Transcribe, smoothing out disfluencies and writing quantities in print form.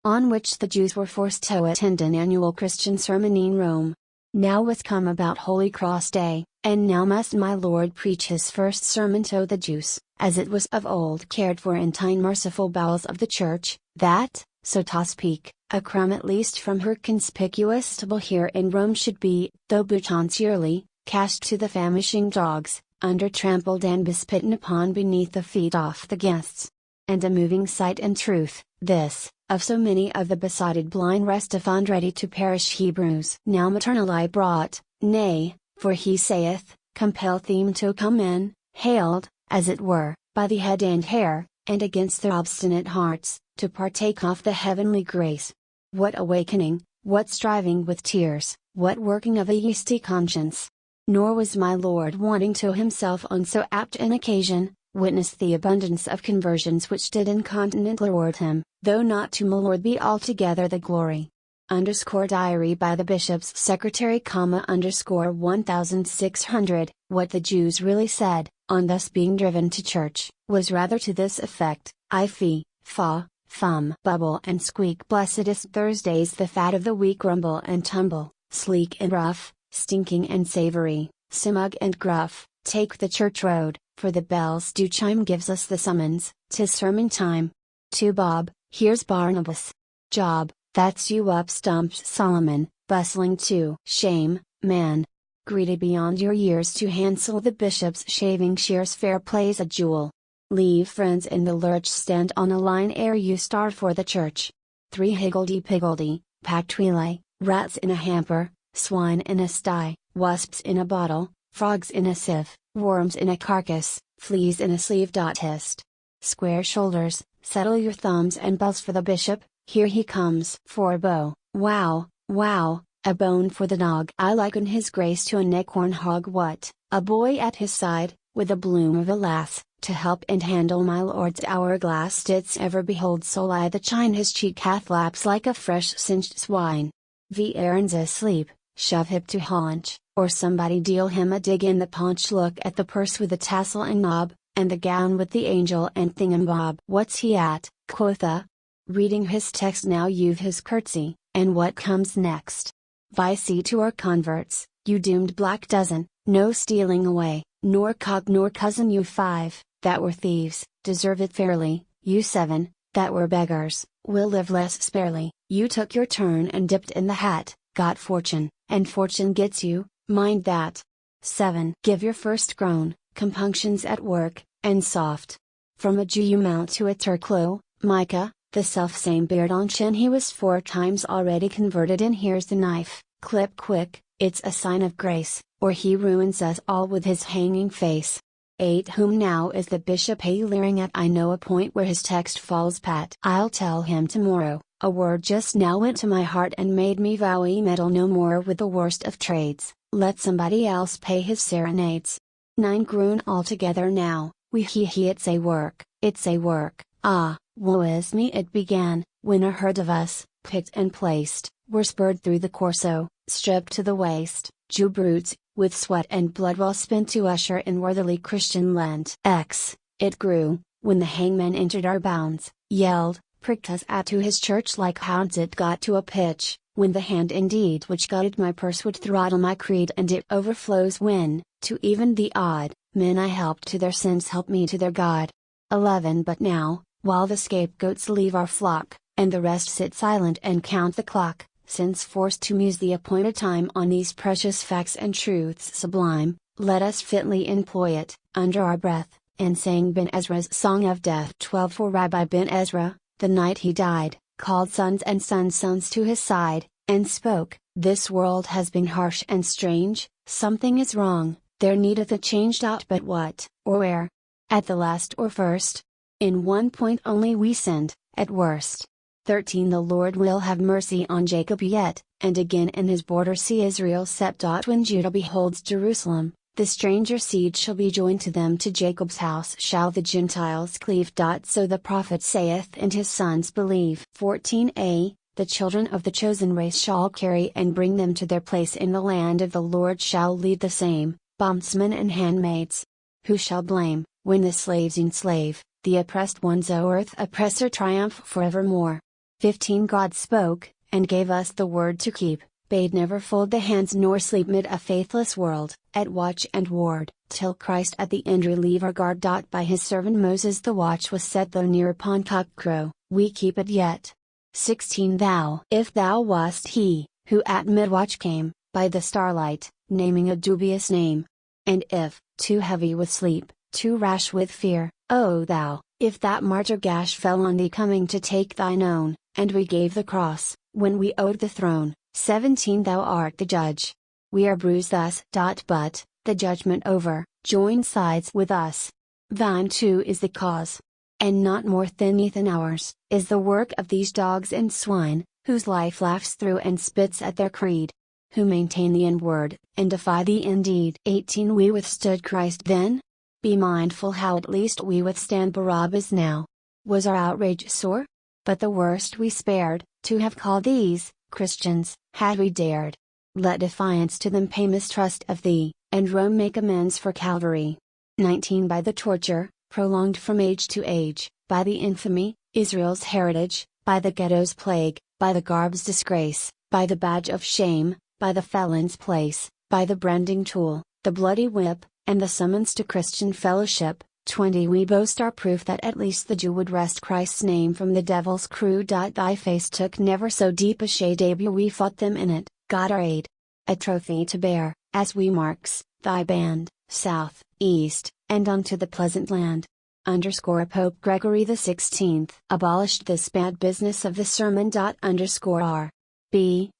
on which the Jews were forced to attend an annual Christian sermon in Rome. Now was come about Holy Cross Day, and now must my Lord preach his first sermon to the Jews, as it was of old cared for in time merciful bowels of the Church, that, so to speak, a crumb at least from her conspicuous stable here in Rome should be, though perchance yearly, cast to the famishing dogs, under trampled and bespitten upon beneath the feet of the guests. And a moving sight in truth, this, of so many of the besotted blind restive and ready to perish Hebrews now maternally brought, nay, for he saith, compel them to come in, haled, as it were, by the head and hair, and against their obstinate hearts, to partake of the heavenly grace. What awakening, what striving with tears, what working of a yeasty conscience! Nor was my Lord wanting to himself on so apt an occasion, witness the abundance of conversions which did incontinently reward him, though not to my Lord be altogether the glory. Diary by the Bishop's Secretary, 1600. What the Jews really said, on thus being driven to church, was rather to this effect: I fee, fa, fum, bubble and squeak. Blessedest Thursdays, the fat of the week, rumble and tumble, sleek and rough, stinking and savory, smug and gruff, take the church road, for the bells do chime, gives us the summons, 'tis sermon time. To Bob, here's Barnabas. Job, that's you up, stumped Solomon, bustling too. Shame, man. Greedy beyond your years to Hansel the bishop's shaving shears, fair play's a jewel. Leave friends in the lurch, stand on a line ere you start for the church. 3 higgledy-piggledy, packed relay, rats in a hamper, swine in a sty, wasps in a bottle, frogs in a sieve, worms in a carcass, fleas in a sleeve. Hist. Square shoulders, settle your thumbs and bells for the bishop, here he comes. For a bow, wow, wow, a bone for the dog. I liken his grace to a neckhorn hog. What, a boy at his side, with a bloom of a lass, to help and handle my Lord's hourglass. Didst ever behold so lie the chine? His cheek hath laps like a fresh singed swine. The Aaron's asleep, shove hip to haunch, or somebody deal him a dig in the paunch. Look at the purse with the tassel and knob, and the gown with the angel and thingumbob. What's he at, quotha? Reading his text. Now you've his curtsy, and what comes next? Vice to our converts, you doomed black dozen, no stealing away, nor cock nor cousin. You 5, that were thieves, deserve it fairly. You 7, that were beggars, will live less sparely. You took your turn and dipped in the hat, got fortune, and fortune gets you, mind that. 7. Give your first groan, compunctions at work, and soft. From a Jew you mount to a Turklo, Micah, the self-same beard on chin. He was 4 times already converted, and here's the knife, clip quick, it's a sign of grace, or he ruins us all with his hanging face. 8. Whom now is the bishop leering at? I know a point where his text falls pat. I'll tell him tomorrow. A word just now went to my heart and made me vow meddle no more with the worst of trades. Let somebody else pay his serenades. 9. Grown altogether now, it's a work, it's a work. Ah, woe is me! It began, when a herd of us, picked and placed, were spurred through the Corso, stripped to the waist, Jew brutes, with sweat and blood well spent to usher in worthily Christian Lent. It grew, when the hangman entered our bounds, yelled, pricked us at to his church like hounds. It got to a pitch, when the hand indeed which guided my purse would throttle my creed, and it overflows when, to even the odd, men I helped to their sins help me to their God. 11. But now, while the scapegoats leave our flock, and the rest sit silent and count the clock, since forced to muse the appointed time on these precious facts and truths sublime, let us fitly employ it, under our breath, and sang Ben Ezra's Song of Death. 12. For Rabbi Ben Ezra, the night he died, called sons and sons to his side, and spoke, This world has been harsh and strange, something is wrong, there needeth a change. But what, or where? At the last or first? In one point only we sinned, at worst. 13. The Lord will have mercy on Jacob yet, and again in his border see Israel set. When Judah beholds Jerusalem, the stranger seed shall be joined to them, to Jacob's house shall the Gentiles cleave. So the prophet saith, and his sons believe. 14a. The children of the chosen race shall carry and bring them to their place in the land of the Lord shall lead the same, bondsmen and handmaids. Who shall blame, when the slaves enslave, the oppressed ones? O earth, oppressor triumph forevermore. 15 God spoke, and gave us the word to keep, bade never fold the hands nor sleep mid a faithless world, at watch and ward, till Christ at the end relieve our guard. By his servant Moses the watch was set, though near upon cockcrow, we keep it yet. 16 Thou, if thou wast he, who at midwatch came, by the starlight, naming a dubious name. And if, too heavy with sleep, too rash with fear, O thou, if that martyr gash fell on thee coming to take thine own, and we gave the cross, when we owed the throne. 17 Thou art the judge. We are bruised thus. But, the judgment over, join sides with us. Thine too is the cause. And not more than ours, is the work of these dogs and swine, whose life laughs through and spits at their creed. Who maintain thee in word, and defy thee in deed. 18 We withstood Christ then? Be mindful how at least we withstand Barabbas now. Was our outrage sore? But the worst we spared, to have called these Christians, had we dared. Let defiance to them pay mistrust of thee, and Rome make amends for Calvary. 19 By the torture, prolonged from age to age, by the infamy, Israel's heritage, by the ghetto's plague, by the garb's disgrace, by the badge of shame, by the felon's place, by the branding tool, the bloody whip, and the summons to Christian fellowship. 20 We boast our proof that at least the Jew would wrest Christ's name from the devil's crew. Thy face took never so deep a shade, Abel, we fought them in it, God our aid. A trophy to bear, as we marks, thy band, south, east, and unto the pleasant land. Pope Gregory XVI abolished this bad business of the sermon. R. B.